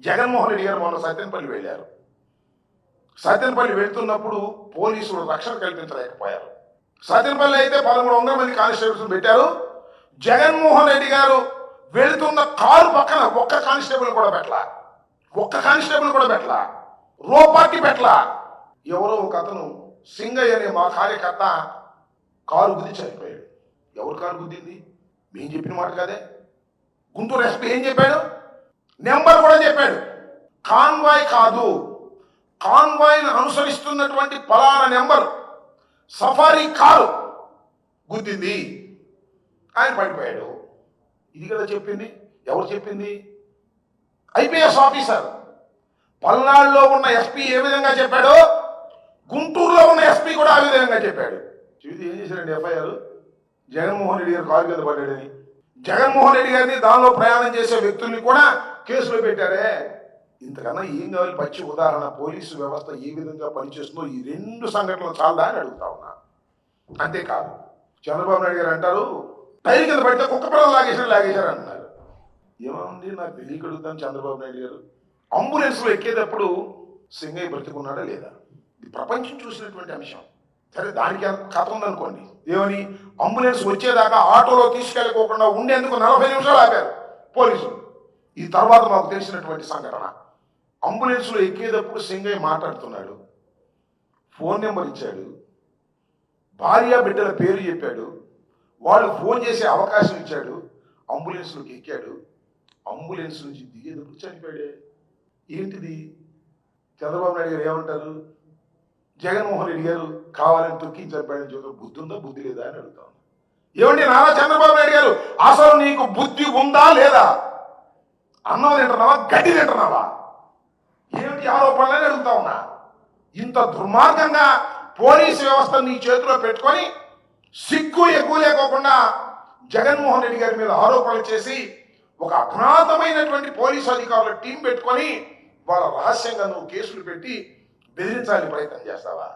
జగన్మోహన్ రెడ్డి గారు మొన్న సత్యనపల్లి వెళ్ళారు. సత్యనపల్లి వెళ్తున్నప్పుడు పోలీసులు రక్షణ కల్పించలేకపోయారు. సత్యనపల్లి అయితే 1300 మంది కానిస్టేబుల్స్ పెట్టారు. జగన్మోహన్ రెడ్డి గారు వెళుతున్న కారు పక్కన ఒక్క కానిస్టేబుల్ కూడా పెట్టలా, రూపాకి పెట్టలా. ఎవరో ఒక అతను సింగయ్య అనే మా కార్యకర్త కారు గుద్ది చనిపోయాడు. ఎవరు కారు గుద్దింది? మేము చెప్పిన మాట కదే. గుంటూరు ఎస్పీ ఏం చెప్పాడు? నెంబర్ కూడా చెప్పాడు. కాన్వాయ్ కాదు, కాన్వాయ్ని అనుసరిస్తున్నటువంటి పలానా నెంబర్ సఫారీ కారు గుద్దింది, ఆయన పడిపోయాడు. ఇది కదా చెప్పింది. ఎవరు చెప్పింది? IPS officer. పల్నాడులో ఉన్న ఎస్పీ ఏ విధంగా చెప్పాడో గుంటూరులో ఉన్న ఎస్పీ కూడా ఆ విధంగా చెప్పాడు. చెబితే ఏం చేశారండి? ఎఫ్ఐఆర్ జగన్మోహన్ రెడ్డి గారు కారు కింద పడ్డాడని. జగన్మోహన్ రెడ్డి గారిని దానిలో ప్రయాణం చేసే వ్యక్తుల్ని కూడా కేసులో పెట్టారే. ఇంతకన్నా ఏం కావాలి? పచ్చి ఉదాహరణ పోలీసు వ్యవస్థ ఏ విధంగా పనిచేస్తుందో ఈ 2 సంఘటనలు చాలదా అని అడుగుతా ఉన్నా. అంతేకాదు, చంద్రబాబు నాయుడు గారు అంటారు టైర్ కింద పడితే కుక్క పిల్లలు లాగేశారు అంటున్నారు. ఏమంది నాకు తెలియక అడుగుతాను. చంద్రబాబు నాయుడు గారు అంబులెన్స్లో ఎక్కేటప్పుడు సింగయ్య బ్రతికున్నాడా లేదా? ఇది ప్రపంచం చూసినటువంటి అంశం. సరే, దానికి కథ ఉందనుకోండి. ఏమని? అంబులెన్స్ వచ్చేదాకా ఆటోలో తీసుకెళ్ళకోకుండా ఉండేందుకు 40 నిమిషాలు ఆపారు పోలీసులు. ఈ తర్వాత మాకు తెలిసినటువంటి సంఘటన. అంబులెన్స్లో ఎక్కేటప్పుడు సింగయ్య మాట్లాడుతున్నాడు, ఫోన్ నెంబర్ ఇచ్చాడు, భార్య బిడ్డల పేరు చెప్పాడు, వాళ్ళు ఫోన్ చేసే అవకాశం ఇచ్చాడు, అంబులెన్స్లోకి ఎక్కాడు. అంబులెన్స్ నుంచి దిగేటప్పుడు చనిపోయాడే. ఏంటిది? చంద్రబాబు నాయుడు గారు ఏమంటారు? జగన్మోహన్ రెడ్డి గారు కావాలని తొక్కించబడిన చోట బుద్ధి ఉందా బుద్ధి లేదా అని అడుగుతాను. ఏమండి నారా చంద్రబాబు నాయుడు గారు, అసలు నీకు బుద్ధి ఉందా లేదా? అన్నం తింటున్నావా, గడ్డి తింటున్నావా? ఏమిటి ఆరోపణలని అడుగుతా ఉన్నా. ఇంత దుర్మార్గంగా పోలీసు వ్యవస్థ నీ చేతిలో పెట్టుకొని సిగ్గు ఎక్కువ లేకోకుండా జగన్మోహన్ రెడ్డి గారి మీద ఆరోపణలు చేసి ఒక అజ్ఞాతమైనటువంటి పోలీసు అధికారుల టీం పెట్టుకొని వాళ్ళ రహస్యంగా నువ్వు కేసులు పెట్టి బెదిరించాలని ప్రయత్నం చేస్తావా?